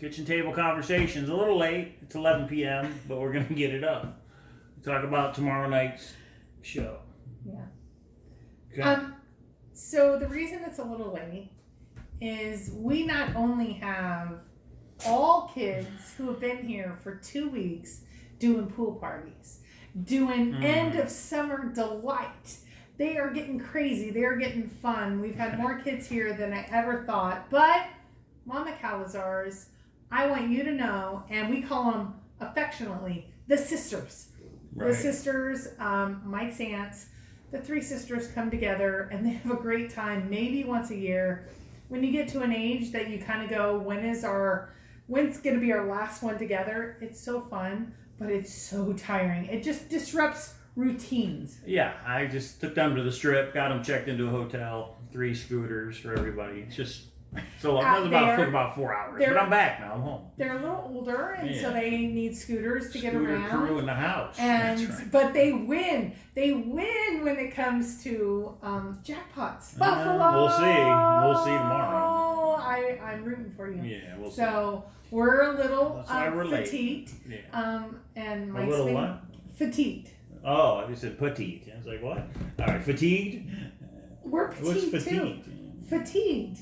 Kitchen Table Conversations. A little late. It's 11 p.m., but we're going to get it up. Talk about tomorrow night's show. Yeah. Okay. So the reason it's a little late is we not only have all kids who have been here for 2 weeks doing pool parties, doing end of summer delight. They are getting crazy. They are getting fun. We've had more kids here than I ever thought. But Mama Cowlazars, I want you to know, and we call them affectionately the sisters. Right. The sisters, Mike's aunts, the three sisters come together and they have a great time maybe once a year. When you get to an age that you kind of go, when's going to be our last one together? It's so fun, but it's so tiring. It just disrupts routines. Yeah, I just took them to the strip, got them checked into a hotel, 3 scooters for everybody. It's just so it was about 4 hours, but I'm back now. I'm home. They're a little older, and so they need scooters to get around. Scooter crew in the house. And right. But they win. They win when it comes to jackpots. Buffalo. We'll see tomorrow. I'm rooting for you. Yeah, we'll see. So we're a little we're fatigued. Yeah. And a Mike's little been what? Fatigued. Oh, you said petite. I was like, what? All right, fatigued. We're fatigued What's fatigued? too. Fatigued.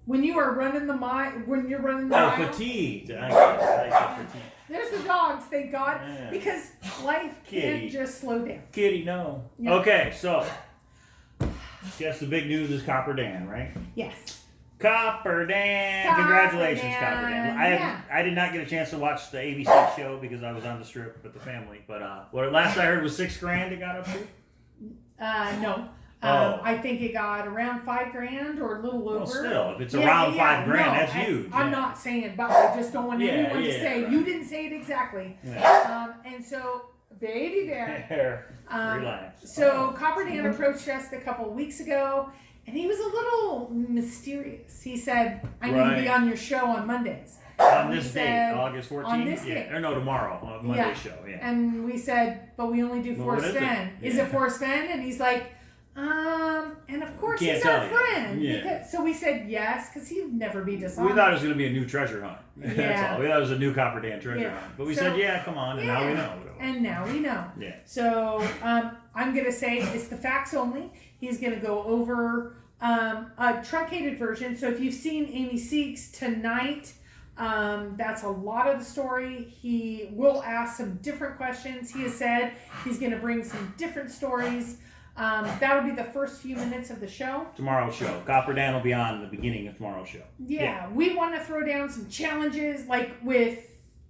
When you are running the mile, fatigued. I said fatigued. There's the dogs, thank God, Yeah. because life can't just slow down. Kitty, no. Yeah. Okay, so guess the big news is Copper Dan, right? Yes. Copper Dan! Congratulations, Copper Dan. I did not get a chance to watch the ABC show because I was on the strip with the family. But what last I heard was $6,000 it got up to. No. I think it got around $5,000 or a little over. Well, still, if it's around $5,000, that's huge. I'm not saying, but I just don't want anyone to say you didn't say it exactly. Yeah. And so, baby bear. Relax. So Copper Dan approached us a couple of weeks ago, and he was a little mysterious. He said, "I need to be on your show on Mondays." On this date, August 14th? On this date. Or no, tomorrow, on Monday's show, yeah. And we said, but we only do Forrest Fenn. Is it Forrest Fenn? And he's like, and of course he's our friend. Yeah. So we said yes, because he'd never be dishonest. We thought it was going to be a new treasure hunt. Yeah. That's all. We thought it was a new Copper Dan treasure hunt. But we said, come on, and now we know. And now we know. Yeah. So I'm going to say it's the facts only. He's going to go over a truncated version. So if you've seen Amy Seeks tonight, that's a lot of the story. He will ask some different questions. He has said he's going to bring some different stories. That'll be the first few minutes of the show. Tomorrow's show. Copper Dan will be on the beginning of tomorrow's show. Yeah. We want to throw down some challenges, like with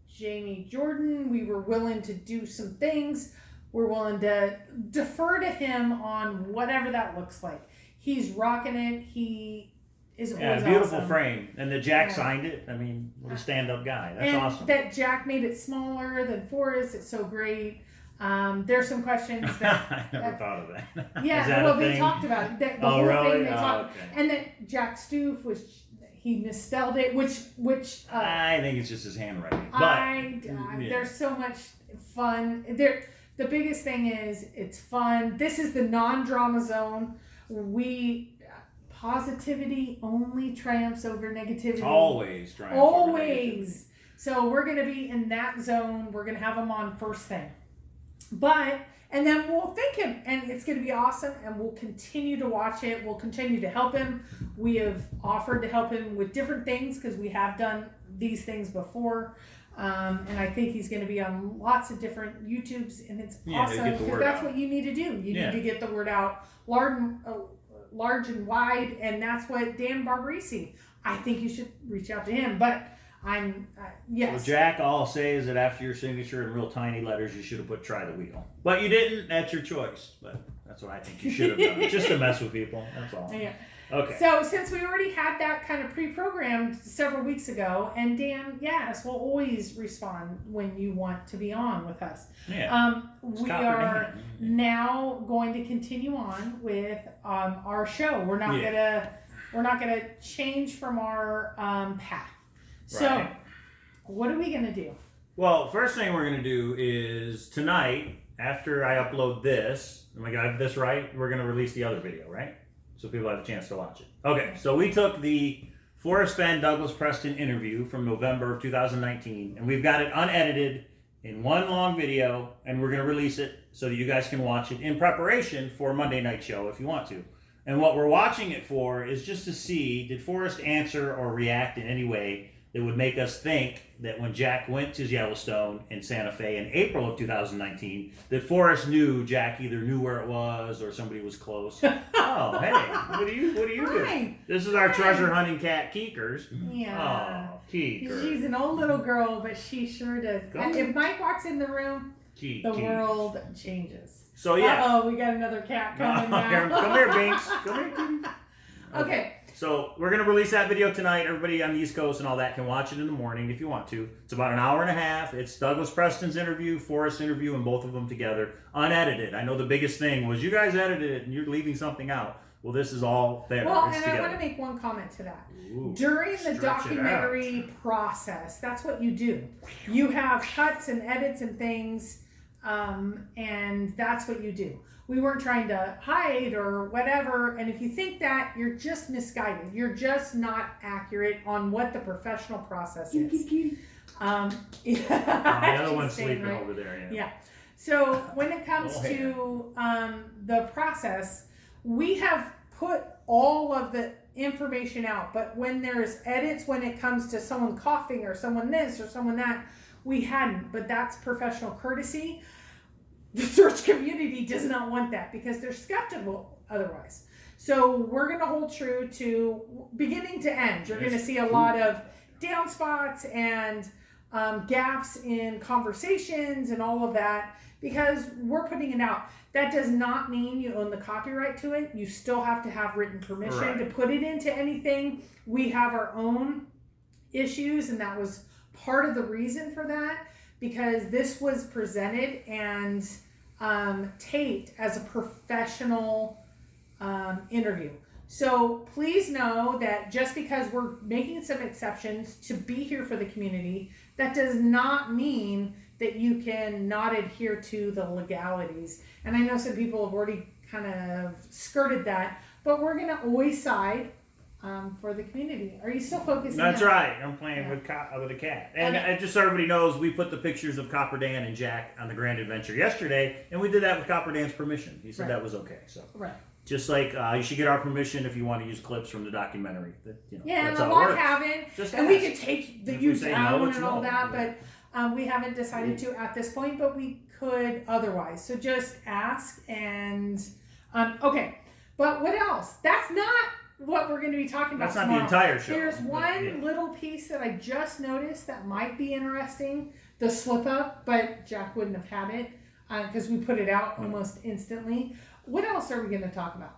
Jamie Jordan. We were willing to do some things. We're willing to defer to him on whatever that looks like. He's rocking it. He is always beautiful awesome. frame. And the Jack signed it. I mean, what a stand-up guy. That's awesome. That Jack made it smaller than Forrest. It's so great. There's some questions that I never thought of that. Yeah, well, they talked about it. The whole thing they talked, okay. and that Jack Stoof he misspelled it, which I think it's just his handwriting. But there's so much fun there. The biggest thing is it's fun. This is the non-drama zone. Positivity only triumphs over negativity. Always triumphs over negativity. So we're going to be in that zone. We're going to have him on first thing. And then we'll thank him, and it's going to be awesome, and we'll continue to watch it. We'll continue to help him. We have offered to help him with different things because we have done these things before. And I think he's going to be on lots of different YouTubes, and it's awesome because that's what you need to do. You need to get the word out large and wide, and that's what Dan Barbarisi. I think you should reach out to him, but yes. Well, Jack, all I'll say is that after your signature in real tiny letters, you should have put "try the wheel," but you didn't. That's your choice. But that's what I think you should have done, just to mess with people. That's all. Yeah. Okay. So since we already had that kind of pre-programmed several weeks ago, and Dan, yes, will always respond when you want to be on with us. Yeah. We are now going to continue on with our show. We're not gonna change from our path. So, what are we gonna do? Well, first thing we're gonna do is tonight, after I upload this, am I gonna have this right? We're gonna release the other video, right? So people have a chance to watch it. Okay, so we took the Forrest Fenn, Douglas Preston interview from November of 2019, and we've got it unedited in one long video, and we're going to release it so that you guys can watch it in preparation for Monday night show if you want to. And what we're watching it for is just to see, did Forrest answer or react in any way that would make us think that when Jack went to Yellowstone in Santa Fe in April of 2019, that Forrest knew Jack either knew where it was or somebody was close. Oh, hey, what do you do? This is our treasure hunting cat, Keekers. Yeah. Oh, Keekers. She's an old little girl, but she sure does. If Mike walks in the room, the world changes. So yeah. Uh-oh, we got another cat coming now. Come here, Binks. Come here, kitty. Okay. So we're going to release that video tonight. Everybody on the East Coast and all that can watch it in the morning if you want to. It's about an hour and a half. It's Douglas Preston's interview, Forrest's interview, and both of them together, unedited. I know the biggest thing was you guys edited it and you're leaving something out. Well, this is all there. Well, it's and together. I want to make one comment to that. Ooh, during the documentary process, that's what you do. You have cuts and edits and things, and that's what you do. We weren't trying to hide or whatever, and if you think that, you're just misguided. You're just not accurate on what the professional process is. Yeah, the other one's sleeping right over there. Yeah. So when it comes to the process, we have put all of the information out, but when there's edits, when it comes to someone coughing or someone this or someone that, we hadn't, but that's professional courtesy. The search community does not want that because they're skeptical otherwise. So we're going to hold true to beginning to end. You're going to see a lot of down spots and gaps in conversations and all of that because we're putting it out. That does not mean you own the copyright to it. You still have to have written permission to put it into anything. We have our own issues, and that was part of the reason for that, because this was presented and taped as a professional interview. So please know that just because we're making some exceptions to be here for the community, that does not mean that you can not adhere to the legalities. And I know some people have already kind of skirted that, but we're going to always side for the community. Are you still focusing? That's right. I'm playing with a cat. And just so everybody knows, we put the pictures of Copper Dan and Jack on the Grand Adventure yesterday, and we did that with Copper Dan's permission. He said that was okay. So just like you should get our permission if you want to use clips from the documentary. And a lot haven't. And we could take the use down and all that, but we haven't decided to at this point, but we could otherwise. So just ask and okay. But what else? That's not what we're going to be talking about. That's not tomorrow. the entire show. There's one little piece that I just noticed that might be interesting. The slip up, but Jack wouldn't have had it because we put it out almost instantly. What else are we going to talk about?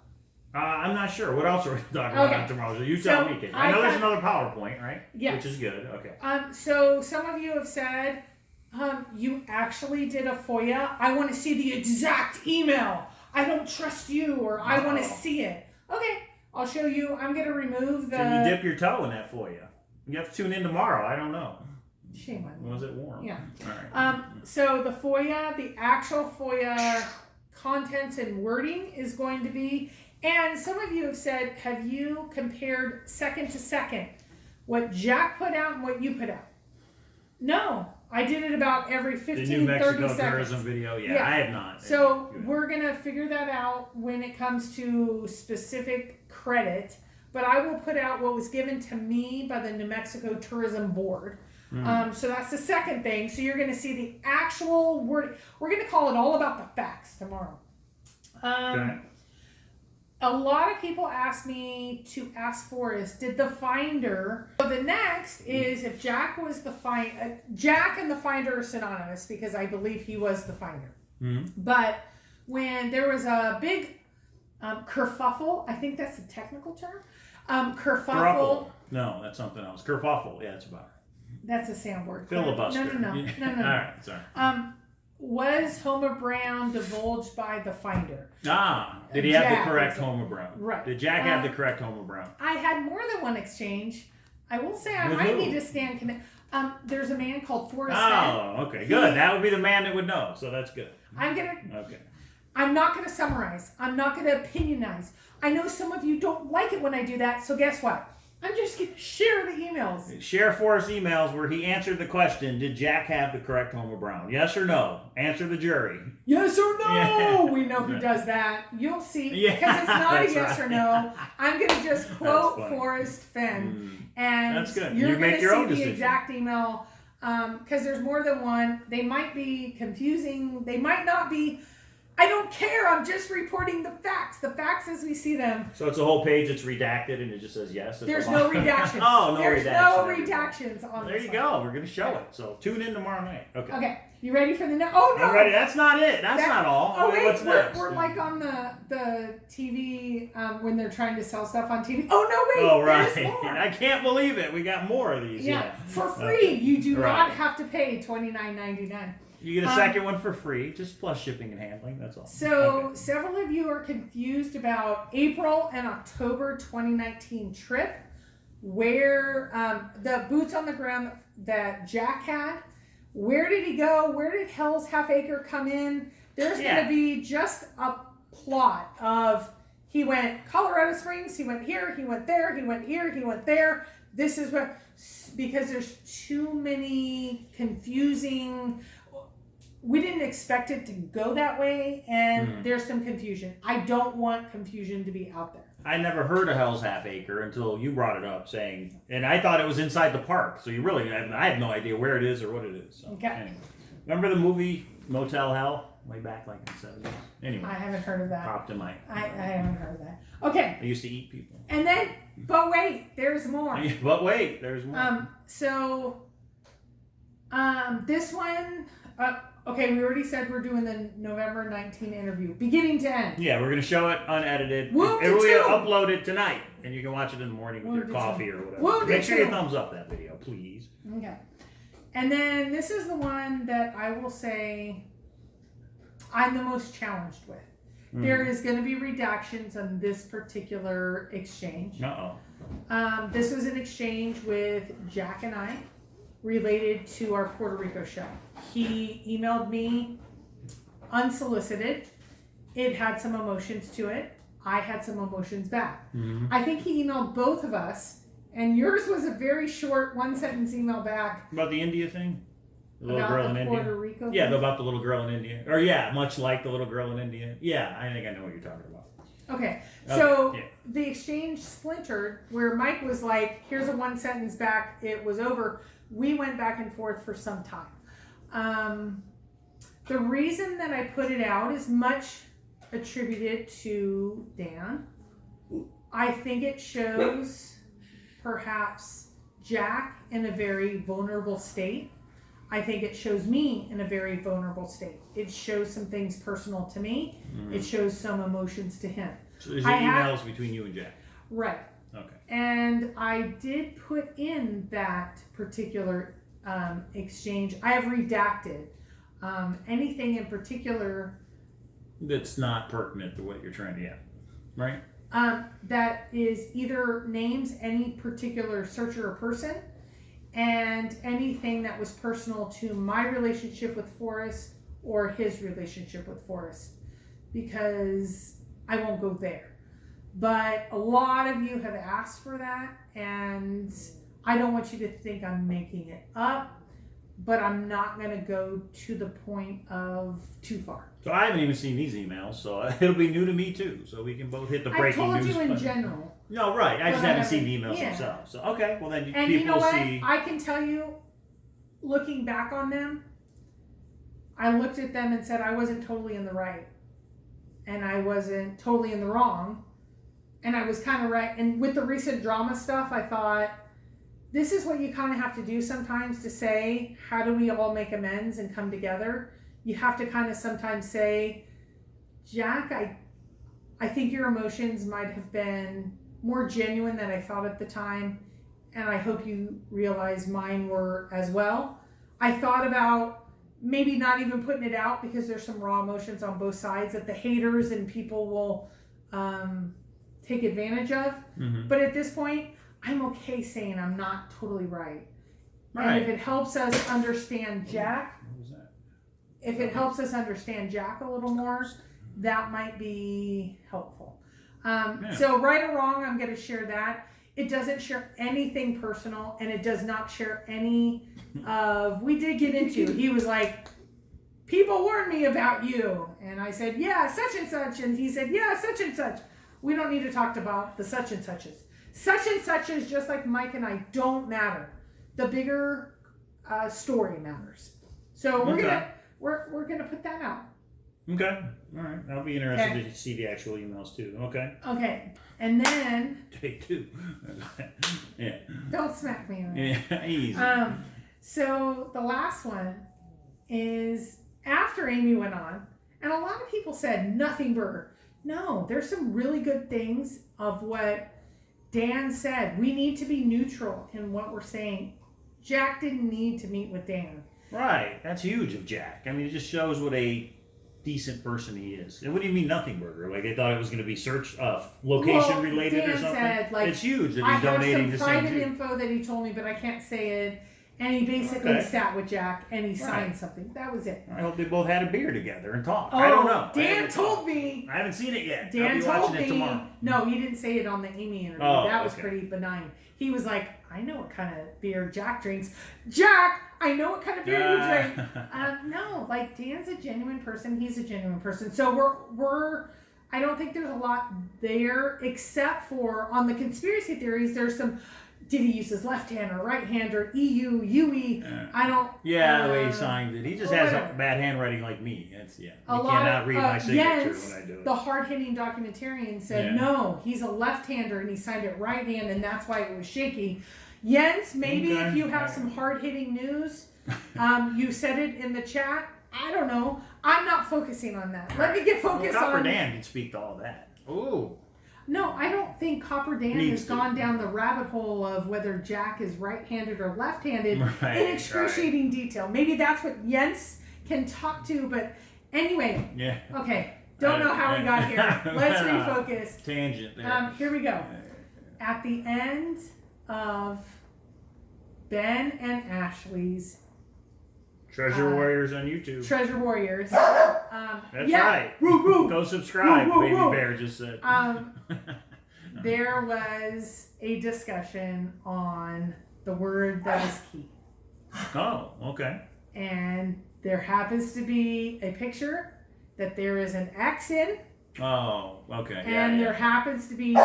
I'm not sure. What else are we talking about tomorrow? So you tell me, Kate. I know there's another PowerPoint, right? Yes. Which is good. Okay. So some of you have said you actually did a Foia. I want to see the exact email. I don't trust you, or I want to see it. Okay, I'll show you. I'm going to remove the... Can you dip your toe in that Foia? You have to tune in tomorrow. I don't know. Shame on me. Was it warm? Yeah. All right. So the Foia, the actual Foia contents and wording is going to be... And some of you have said, have you compared second to second what Jack put out and what you put out? No. I did it about every 15, 30 seconds. The New Mexico tourism video? Yeah, I have not. So we're going to figure that out when it comes to specific credit. But I will put out what was given to me by the New Mexico Tourism Board. So that's the second thing. So you're going to see the actual word. We're going to call it all about the facts tomorrow. Okay. A lot of people ask me to ask Forrest, did the finder... So the next is if Jack was the finder... Jack and the finder are synonymous because I believe he was the finder. But when there was a big kerfuffle, I think that's the technical term, kerfuffle... No, that's something else. Kerfuffle, yeah, it's about it. That's a sound word. Filibuster. No. All right, sorry. Was Homer Brown divulged by the finder? Did he have the correct Homer Brown? Right. Did Jack have the correct Homer Brown? I had more than one exchange. I will say I might need to stand connected. There's a man called Forrest Fenn. Oh, okay, good. That would be the man that would know, so that's good. I'm not going to summarize. I'm not going to opinionize. I know some of you don't like it when I do that, so guess what? I'm just going to share the emails. Share Forrest emails where he answered the question, did Jack have the correct Homer Brown? Yes or no? Answer the jury. Yes or no? Yeah. We know who does that. You'll see. Yeah, Because it's not a that's yes right. or no. I'm going to just quote funny. Forrest Fenn. And That's good. you're You going make to your see own the decision. exact email. Because there's more than one. They might be confusing. They might not be. I don't care. I'm just reporting the facts. The facts as we see them. So it's a whole page that's redacted and it just says yes. There's no redactions. Oh, no There's redactions. no redactions on There this you one. go. We're going to show it. So tune in tomorrow night. Okay. Okay. You ready for the next? Oh, no. I'm ready. That's not it. That's not all. Oh, wait. What's next? We're like on the TV when they're trying to sell stuff on TV. Oh, no, wait. Oh, right. There's more. I can't believe it. We got more of these. Yeah. For free. Okay. You do Right. not have to pay $29.99. You get a second one for free, just plus shipping and handling. That's all. So several of you are confused about April and October 2019 trip, where the boots on the ground that Jack had. Where did he go? Where did Hell's Half Acre come in? There's going to be just a plot of he went Colorado Springs, he went here, he went there, he went here, he went there. This is where, because there's too many confusing. We didn't expect it to go that way, and there's some confusion. I don't want confusion to be out there. I never heard of Hell's Half Acre until you brought it up, saying, and I thought it was inside the park. So you really, I have no idea where it is or what it is. So, Okay. Anyway. Remember the movie Motel Hell way back like in the 70s? Anyway, I haven't heard of that. popped in my. I haven't heard of that. Okay, I used to eat people. and then, but wait, there's more. But wait, there's more. This one. Okay, we already said we're doing the November 19 interview, beginning to end. Yeah, we're going to show it unedited. Wounded It will be Two. uploaded tonight, and you can watch it in the morning with Wounded your coffee Two. or whatever. Wounded Make sure you Two. thumbs up that video, please. Okay. And then this is the one that I will say I'm the most challenged with. There is going to be redactions on this particular exchange. Uh-oh. This was an exchange with Jack and I related to our Puerto Rico show. He emailed me unsolicited. It had some emotions to it. I had some emotions back. I think he emailed both of us, and yours was a very short one-sentence email back. About the India thing? The little about girl the in Puerto India? Rico Yeah, thing? about the little girl in India. Or yeah, much like the little girl in India. Yeah, I think I know what you're talking about. Okay, so yeah. the exchange splintered where Mike was like, here's a one sentence back, it was over. We went back and forth for some time. The reason that I put it out is much attributed to Dan. I think it shows perhaps Jack in a very vulnerable state. I think it shows me in a very vulnerable state. It shows some things personal to me. It shows some emotions to him. So there's emails between you and Jack. Right. Okay. And I did put in that particular exchange. I have redacted anything in particular That's not pertinent to what you're trying to get, right? that is either names any particular searcher or person, and anything that was personal to my relationship with Forrest or his relationship with Forrest, because I won't go there. But a lot of you have asked for that, and I don't want you to think I'm making it up, but I'm not going to go to the point of too far. So I haven't even seen these emails, so it'll be new to me too. So we can both hit the I breaking told news you in button. general. No, right. I just But I haven't seen the haven't- emails yeah. themselves. So okay, well then And people you know what? see. I can tell you, looking back on them, I looked at them and said I wasn't totally in the right. And I wasn't totally in the wrong. And I was kind of right. And with the recent drama stuff, I thought, this is what you kind of have to do sometimes to say, how do we all make amends and come together? You have to kind of sometimes say, Jack, I think your emotions might have been more genuine than I thought at the time. And I hope you realize mine were as well. I thought about maybe not even putting it out because there's some raw emotions on both sides that the haters and people will take advantage of. Mm-hmm. But at this point, I'm okay saying I'm not totally right. Right. And if it helps us understand Jack, What was that? if it helps us understand Jack a little more, that might be helpful. So right or wrong, I'm going to share that. It doesn't share anything personal, and it does not share any of, we did get into, he was like, people warned me about you. And I said, yeah, such and such. And he said, yeah, such and such. We don't need to talk about the such and suches. Such and suches, just like Mike and I, don't matter. The bigger story matters. So we're gonna put that out. Okay. All right. I'll be interested to see the actual emails too. Okay. Okay. And then Take 2. Yeah. don't smack me. Yeah. Easy. So the last one is after Amy went on, and a lot of people said nothing burger. No, there's some really good things of what Dan said. We need to be neutral in what we're saying. Jack didn't need to meet with Dan. Right. That's huge of Jack. I mean, it just shows what a decent person he is. And what do you mean nothing burger? Like they thought it was going to be search location related Dan or something? Said, like, it's huge that he's donating to St. I have some private info that he told me, but I can't say it. And he basically sat with Jack and he signed something. That was it. I hope they both had a beer together and talked. Oh, I don't know. Dan told me. I haven't seen it yet. Dan I'll be told watching me. it tomorrow. No, he didn't say it on the Amy interview. Oh, that was pretty benign. He was like, I know what kind of beer Jack drinks. Jack, I know what kind of beer you drink. No, like Dan's a genuine person. He's a genuine person. So we're I don't think there's a lot there except for on the conspiracy theories. There's some. Did he use his left hand or right hand or EU, UE? I don't. Yeah, the way he signed it. He just has a bad handwriting like me. It's you cannot read my signature when I do it. The hard-hitting documentarian said no, he's a left-hander and he signed it right hand, and that's why it was shaky. Jens, maybe if you have some hard-hitting news, you said it in the chat. I don't know. I'm not focusing on that. Let me get focused on. Copper Dan can speak to all that. Ooh. No, I don't think Copper Dan has gone down the rabbit hole of whether Jack is right-handed or left-handed in excruciating detail. Maybe that's what Jens can talk to, but anyway. Yeah. Okay. Don't know how we got here. Let's refocus. Tangent there. Here we go. At the end of Ben and Ashley's Treasure Warriors on YouTube. Treasure Warriors. That's right. Woo, woo. Go subscribe, woo, woo, Baby woo. Bear just said. There was a discussion on the word that is key. Oh, okay. And there happens to be a picture that there is an X in. Oh, okay. And there happens to be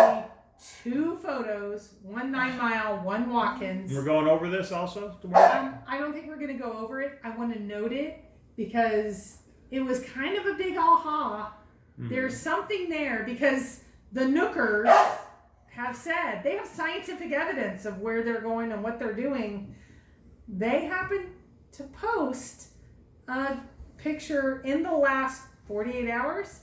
2 photos, one 9 Mile, one Watkins. We're going over this also tomorrow? I don't think we're going to go over it. I want to note it because it was kind of a big aha. There's something there because the Nookers have said they have scientific evidence of where they're going and what they're doing. They happen to post a picture in the last 48 hours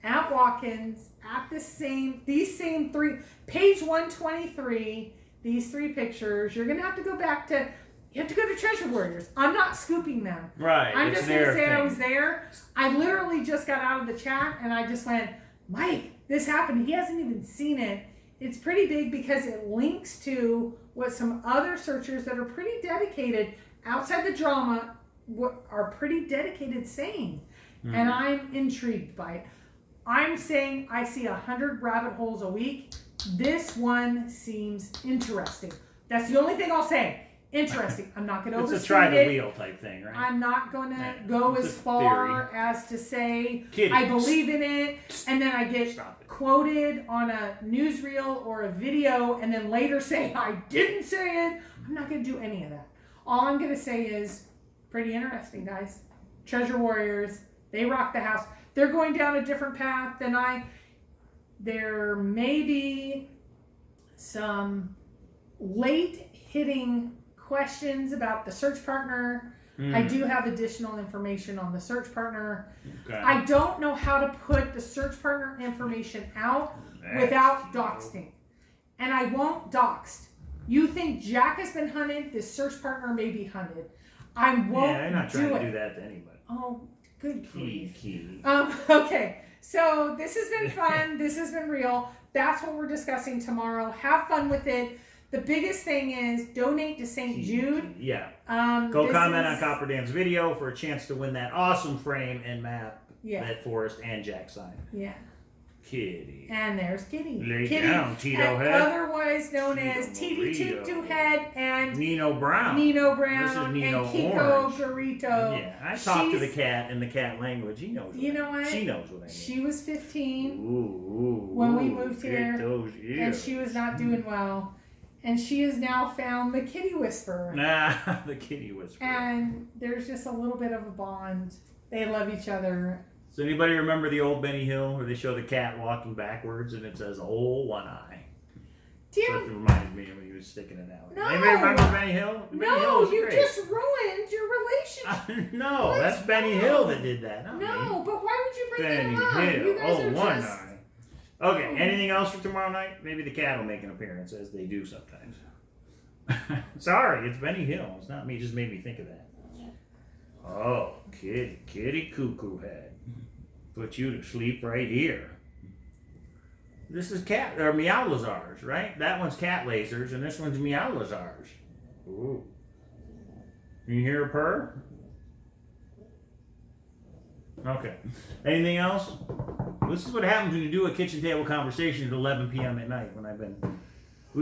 at Watkins at these same 3, page 123, these 3 pictures. You're going to have to go back to, you have to go to Treasure Warriors. I'm not scooping them. Right. I'm just going to say I was there. I literally just got out of the chat and I just went, Mike, this happened. He hasn't even seen it. It's pretty big because it links to what some other searchers that are pretty dedicated outside the drama are pretty dedicated saying. And I'm intrigued by it. I'm saying I see 100 rabbit holes a week. This one seems interesting. That's the only thing I'll say. Interesting. I'm not going to overstate it. It's a try the wheel type thing, right? I'm not going to go as far as to say I believe in it, and then I get quoted on a newsreel or a video, and then later say I didn't say it. I'm not going to do any of that. All I'm going to say is pretty interesting, guys. Treasure Warriors, they rock the house. They're going down a different path than I. There may be some late hitting questions about the search partner. I do have additional information on the search partner. Okay. I don't know how to put the search partner information out without doxing. And I won't doxed. You think Jack has been hunted, this search partner may be hunted. I won't do it. I'm not trying to do that to anybody. Oh, good grief. Key. Okay, so this has been fun. This has been real. That's what we're discussing tomorrow. Have fun with it. The biggest thing is donate to St. Jude. Yeah. Go comment on Copper Dan's video for a chance to win that awesome frame and map that Forrest and Jack signed. Yeah. Kitty. And there's Kitty. Lay Kitty, down, Tito and Head. otherwise known as TD Toot Toot Head and Nino Brown. Nino Brown This is Nino and Kiko Orange. Garito. Yeah, I talked to the cat in the cat language. He knows. You know what? She knows what I mean. She was 15 ooh, when we moved here, those and she was not doing well. And she has now found the Kitty Whisperer. Nah, the Kitty Whisperer. And there's just a little bit of a bond. They love each other. Does anybody remember the old Benny Hill where they show the cat walking backwards and it says "Oh, one eye"? Do you? So it reminded me of when he was sticking it out. No. Anybody remember Benny Hill? Benny Hill No, was you great. just ruined your relationship. No, What's that's Benny wrong? Hill that did that. Not me. No, but why would you bring Benny it up? Hill. You guys Oh, are one just... eye. Okay, anything else for tomorrow night? Maybe the cat will make an appearance, as they do sometimes. Sorry, it's Benny Hill. It's not me. It just made me think of that. Oh, kitty cuckoo head. Put you to sleep right here. This is Meow-Lazars, right? That one's Cowlazars, and this one's Meow-Lazars. Ooh. You hear a purr? Okay. Anything else? This is what happens when you do a kitchen table conversation at 11 p.m. at night when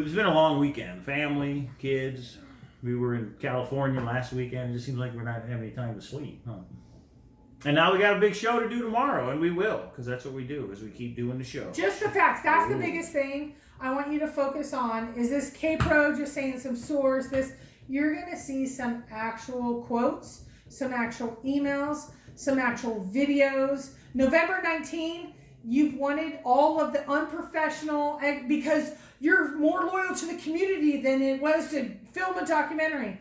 it's been a long weekend. Family, kids. We were in California last weekend. It just seems like we're not having any time to sleep, huh? And now we got a big show to do tomorrow, and we will, because that's what we do, is we keep doing the show. Just the facts. That's the biggest thing I want you to focus on. Is this K-Pro just saying some source? You're going to see some actual quotes, some actual emails, some actual videos. November 19, you've wanted all of the unprofessional, because you're more loyal to the community than it was to film a documentary.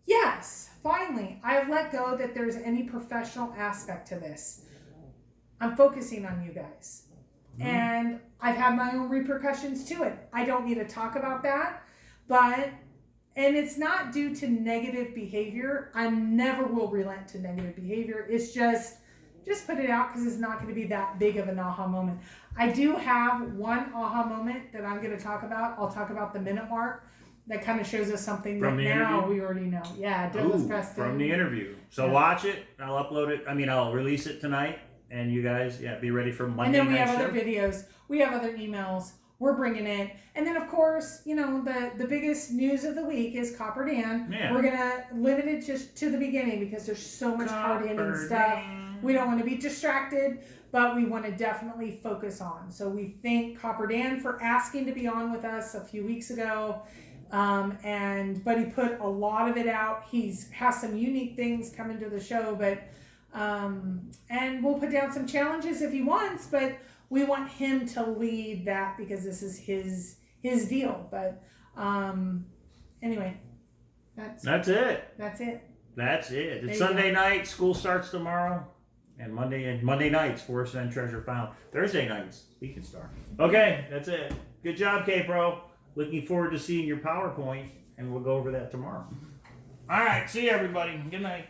Yes, finally, I have let go that there's any professional aspect to this. I'm focusing on you guys. Mm-hmm. And I've had my own repercussions to it. I don't need to talk about that, and it's not due to negative behavior. I never will relent to negative behavior. It's just put it out, because it's not going to be that big of an aha moment. I do have one aha moment that I'm going to talk about. I'll talk about the minute mark. That kind of shows us something that now we already know. Yeah, Dylan's Preston. From the interview. So watch it. I'll upload it. I'll release it tonight. And you guys, be ready for Monday night. And then we have show. other videos. We have other emails. We're bringing it. And then, of course, the biggest news of the week is Copper Dan. Yeah. We're going to limit it just to the beginning, because there's so much hard-hitting stuff. We don't want to be distracted, but we want to definitely focus on. So we thank Copper Dan for asking to be on with us a few weeks ago. But he put a lot of it out. Has some unique things coming to the show, and we'll put down some challenges if he wants, but we want him to lead that, because this is his deal. But anyway, that's it. That's it. It's Sunday night. School starts tomorrow, and Monday nights, Forrest Fenn Treasure Found. Thursday nights, Beacon Star. Okay, that's it. Good job, K-Pro. Looking forward to seeing your PowerPoint, and we'll go over that tomorrow. All right, see you, everybody. Good night.